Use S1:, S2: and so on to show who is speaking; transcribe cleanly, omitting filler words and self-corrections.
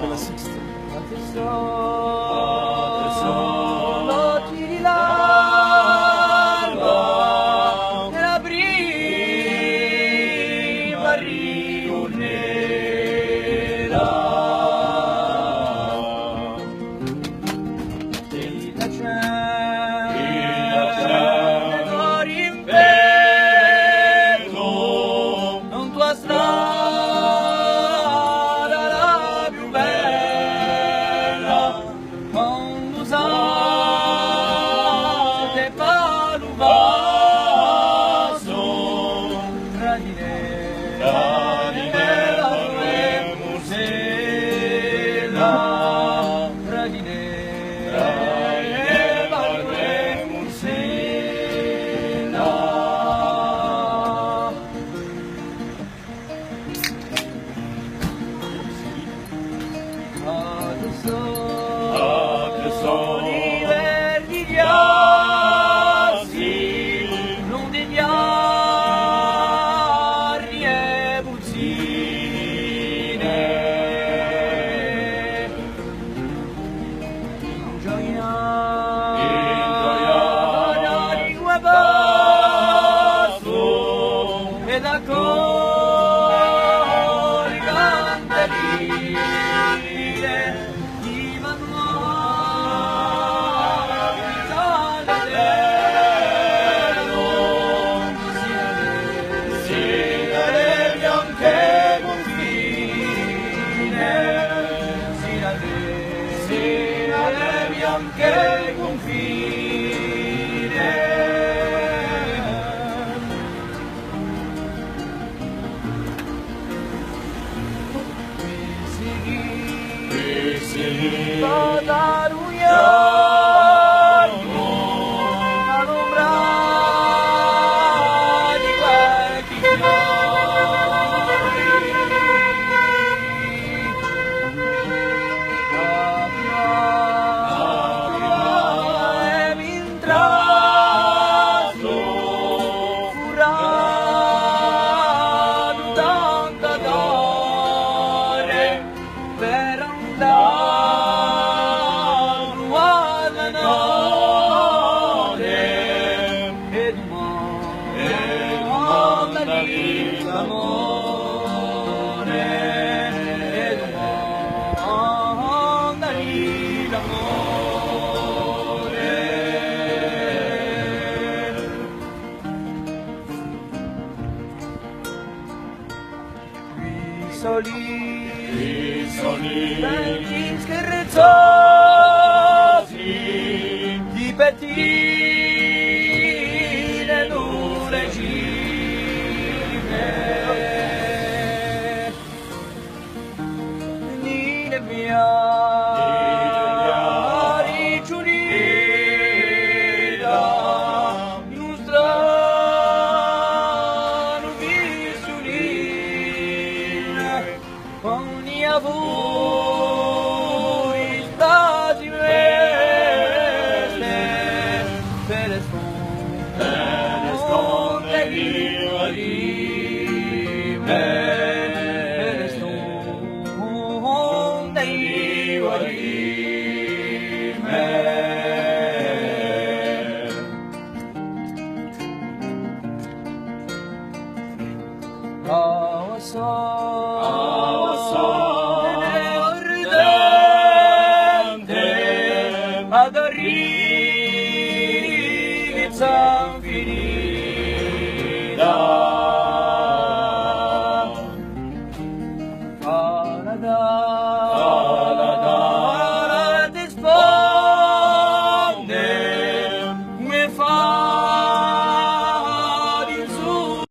S1: della Sixta.
S2: L'occhi di l'alba nella prima riuniera di tacente d'ori in vento non tua strada la più bella usate paluvaso radine mursela radine mursela e da cori cantarine di manuali d'albergo sino alle bianche confine sino alle bianche confine. Padaruiano all'ombra di quei fiori e m'intraso furado tanta d'ore per andare soli venti scherzosi di pettine dure cime nine biari giurida in un strano visulino ogni voi stati mele per le sponde viva di me per le sponde viva di me. Ad arrivi San Finita